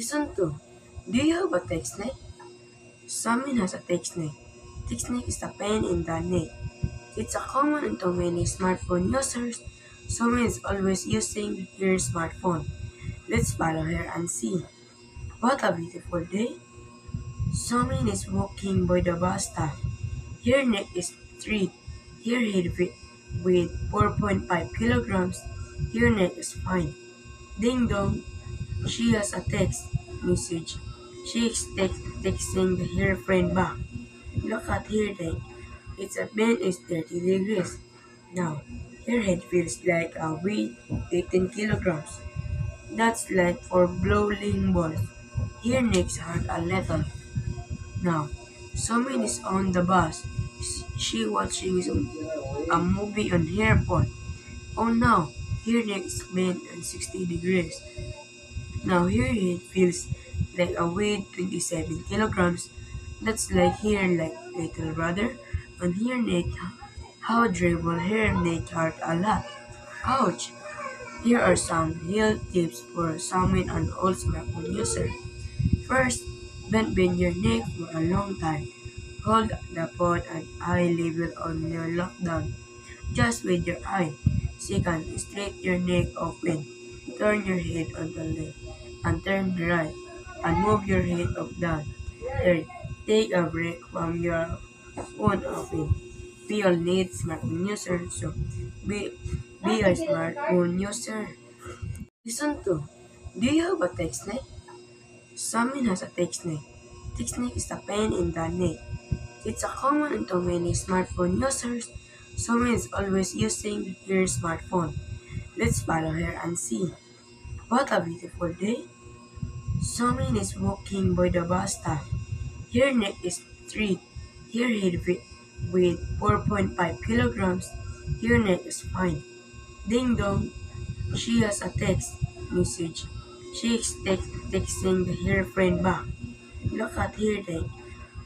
Listen to. Do you have a text neck? Someone has a text neck. Text neck is a pain in the neck. It's a common into many smartphone users. Someone is always using her smartphone. Let's follow her and see. What a beautiful day. Someone is walking by the bus stop. Her neck is straight. Her head with 4.5 kilograms. Her neck is fine. Ding dong. She has a text message. She is texting her friend back. Look at her neck. Its a bend is 30 degrees. Now, her head feels like a weight 18 kilograms. That's like for bowling balls. Her neck's hurt a little. Now, someone is on the bus. She watching a movie on her phone. Oh no, her neck is bent at 60 degrees. Now her head feels like a weight 27 kilograms. That's like her like little brother. On her neck, how dribble her neck hurt a lot. Ouch! Here are some health tips for someone an old smartphone user. First, don't bend your neck for a long time. Hold the phone at eye level on your lockdown, just with your eye. Second, straighten your neck open. Turn your head on the left and turn right and move your head up down. Third, take a break from your phone open. We all need smartphone user, so be, be a smartphone user. Listen to. Do you have a text neck? Someone has a text neck. Text neck is a pain in the neck. It's a common into many smartphone users. Someone is always using her smartphone. Let's follow her and see. What a beautiful day. Someone is walking by the bus stop. Her neck is straight. Her head with 4.5 kilograms. Her neck is fine. Ding dong. She has a text message. She is texting her friend back. Look at her neck.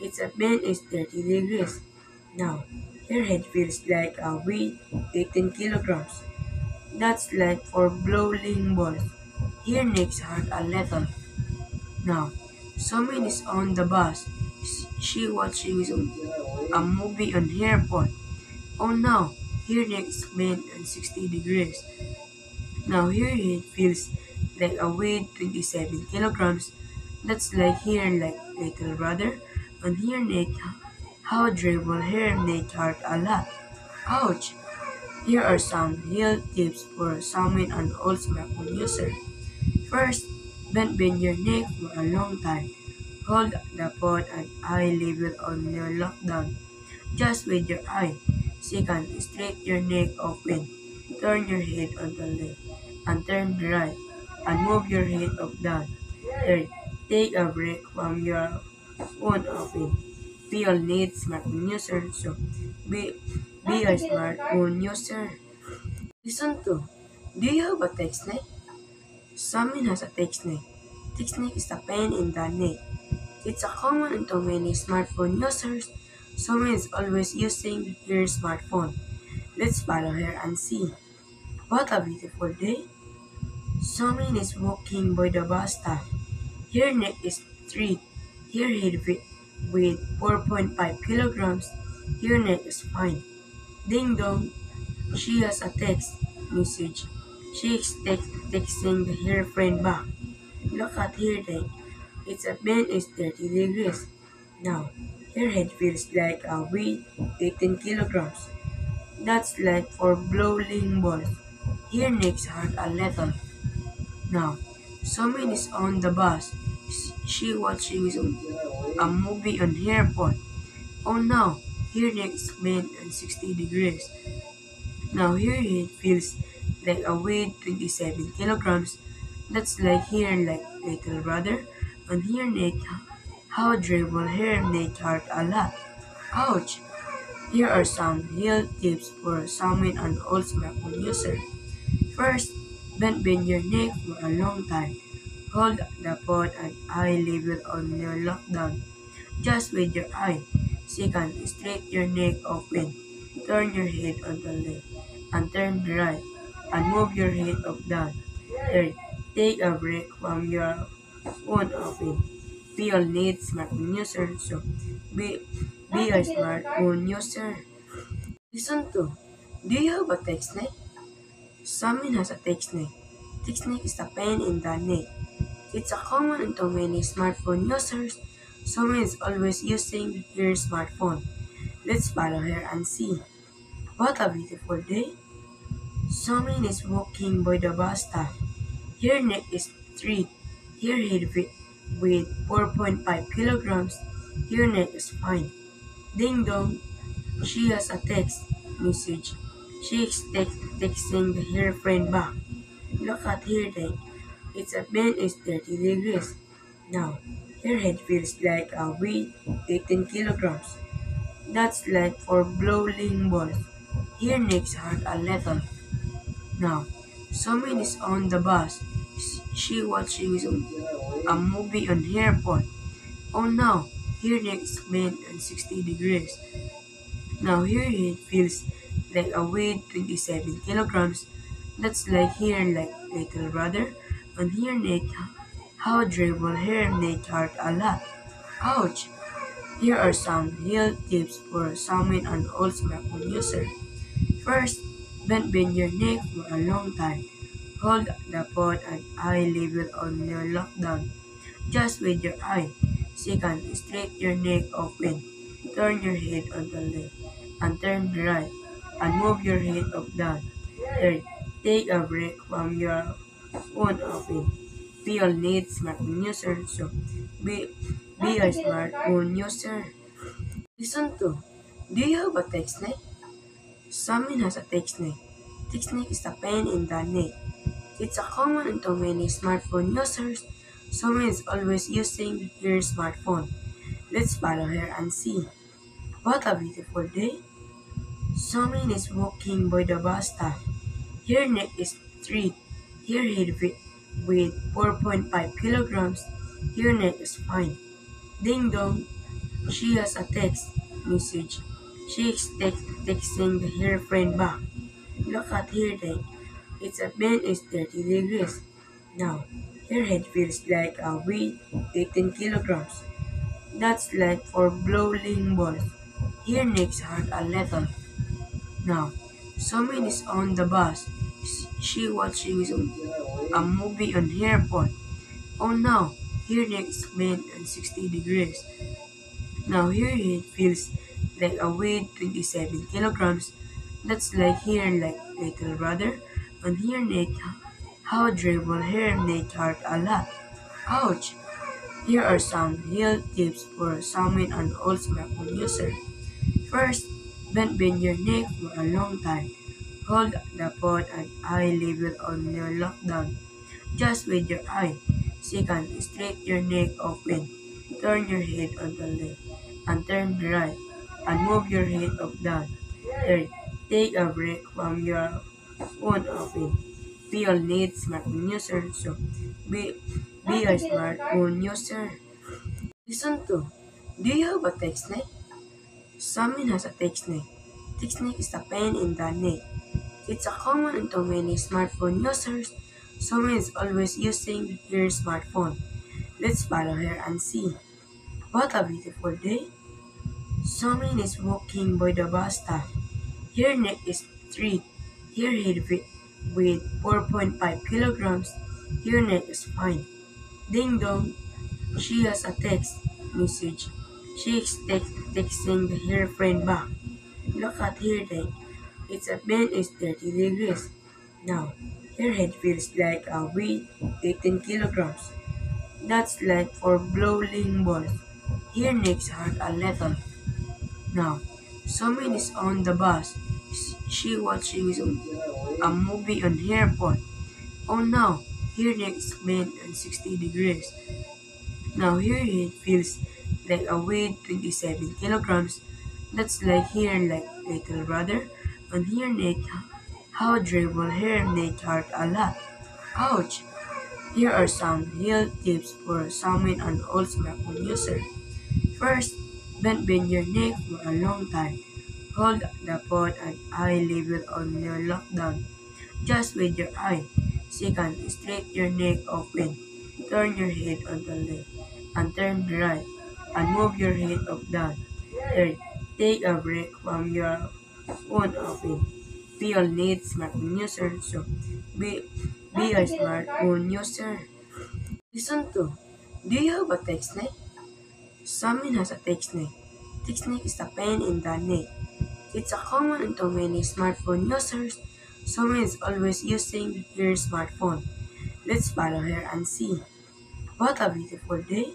Its a bend is 30 degrees. Now, her head feels like a weight 18 kilograms. That's like for bowling balls. Her neck's hurt a little. Now, someone is on the bus. She watching a movie on her phone. Oh no, her neck is bent at 60 degrees. Now her head feels like a weight 27 kilograms. That's like her like little brother. On her neck, how dribble her neck hurt a lot. Ouch! Here are some health tips for someone an old smartphone user. First, don't bend your neck for a long time. Hold the phone at eye level on your lockdown, just with your eye. Second, straighten your neck open. Turn your head on the left and turn right and move your head up down. Third, take a break from your phone open. We all need smartphone user, so be, be a smartphone user. Listen to. Do you have a text neck? Someone has a text neck. Text neck is a pain in the neck. It's a common into many smartphone users. Someone is always using her smartphone. Let's follow her and see. What a beautiful day. Someone is walking by the bus stop. Her neck is straight. Her head with 4.5 kilograms. Her neck is fine. Ding dong. She has a text message. She is texting her friend back. Look at her neck. Its a bend is 30 degrees. Now, her head feels like a weight 18 kilograms. That's like for bowling balls. Her neck's hurt a little. Now, someone is on the bus. She watching a movie on her phone. Oh no, her neck is bent at 60 degrees. Now her head feels like a weight 27 kilograms. That's like her like little brother. On her neck, how dribble her neck hurt a lot. Ouch! Here are some health tips for someone an old smartphone user. First, don't bend your neck for a long time. Hold the phone at eye level on your lockdown, just with your eye. Second, straighten your neck open. Turn your head on the left and turn right and move your head up down. Third, take a break from your phone open. We all need smartphone user, so be, be a smartphone user. Listen to. Do you have a text neck? Someone has a text neck. Text neck is a pain in the neck. It's a common into many smartphone users. Someone is always using her smartphone. Let's follow her and see. What a beautiful day. Someone is walking by the bus stop. Her neck is straight. Her head with 4.5 kilograms. Her neck is fine. Ding dong. She has a text message. She is texting her friend back. Look at her neck. Its a bend is 30 degrees. Now, her head feels like a weight 18 kilograms. That's like for bowling balls. Her neck's hurt a little. Now, someone is on the bus. She watching a movie on her phone. Oh no, her neck is bent at 60 degrees. Now her head feels like a weight 27 kilograms. That's like her like little brother. On her neck, how dribble her neck hurt a lot. Ouch! Here are some health tips for someone an old smartphone user. First, don't bend your neck for a long time. Hold the phone at eye level on your lockdown, just with your eye. Second, straighten your neck open. Turn your head on the left and turn right and move your head up down. Third, take a break from your phone open. We all need smartphone users, so be, be a smartphone user. Listen to. Do you have a text neck? Someone has a text neck. Text neck is a pain in the neck. It's a common into many smartphone users. Someone is always using her smartphone. Let's follow her and see. What a beautiful day. Someone is walking by the bus stop. Her neck is straight. Her head with 4.5 kilograms. Her neck is fine. Ding dong. She has a text message. She is texting her friend back. Look at her neck. Its a bend is 30 degrees. Now, her head feels like a weight 18 kilograms. That's like for bowling balls. Her neck's hurt a little. Now, someone is on the bus. She watching a movie on her phone. Oh no, her neck is bent at 60 degrees. Now her head feels like a weight 27 kilograms. That's like her like little brother. On her neck, how dribble her neck hurt a lot. Ouch! Here are some health tips for someone an old smartphone user. First, don't bend your neck for a long time. Hold the phone at eye level on your lockdown, just with your eye. Second, straighten your neck open. Turn your head on the left and turn right and move your head up down. Third, take a break from your phone open. We all need smartphone users, so be, be a smartphone user. Listen to. Do you have a text neck? Someone has a text neck. Text neck is a pain in the neck. It's a common into many smartphone users. Someone is always using her smartphone. Let's follow her and see. What a beautiful day. Someone is walking by the bus stop. Her neck is straight. Her head with 4.5 kilograms. Her neck is fine. Ding dong. She has a text message. She is texting her friend back. Look at her neck. Its a bend is 30 degrees. Now, her head feels like a weight 18 kilograms. That's like for bowling balls. Her neck's hurt a little. Now, someone is on the bus. She watching a movie on her phone. Oh no, her neck is bent at 60 degrees. Now her head feels like a weight 27 kilograms. That's like her like little brother. On her neck, how dribble her neck hurt a lot. Ouch! Here are some health tips for someone an old smartphone user. First, don't bend your neck for a long time. Hold the phone at eye level on your lockdown, just with your eye. Second, straighten your neck open. Turn your head on the left and turn right and move your head up down. Third, take a break from your phone often. We all need smartphone users, so be, be a smartphone user. Listen to. Do you have a text neck? Someone has a text neck. Text neck is a pain in the neck. It's a common into many smartphone users. Someone is always using her smartphone. Let's follow her and see. What a beautiful day.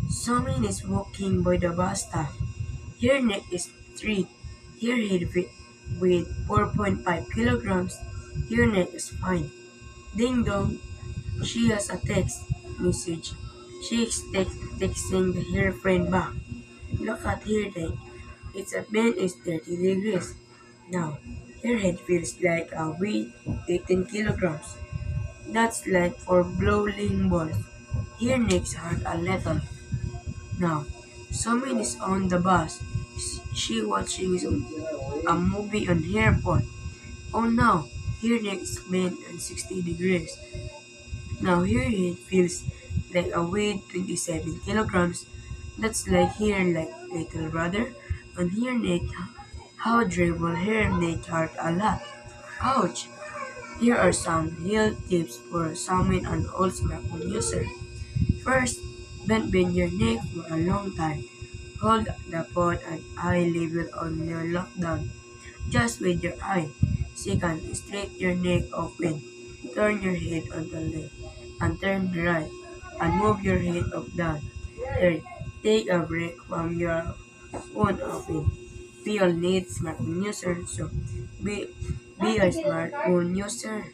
Someone is walking by the bus stop. Her neck is straight. Her head with 4.5 kilograms. Her neck is fine. Ding dong. She has a text message. She is texting her friend back. Look at her neck. Its a bend is 30 degrees. Now, her head feels like a weight 18 kilograms. That's like for bowling balls. Her necks hurt a little. Now, someone is on the bus. She watching a movie on her phone. Oh no, her neck is bent at 60 degrees. Now her head feels like a weight 27 kilograms. That's like her like little brother. On her neck, how dribble her neck hurt a lot. Ouch! Here are some health tips for someone an old smartphone user. First, don't bend your neck for a long time. Hold the phone at eye level on your lockdown, just with your eye. Second, straighten your neck open. Turn your head on the left and turn right and move your head up down. Third, take a break from your phone often. We all need smartphone users, so be a smartphone user.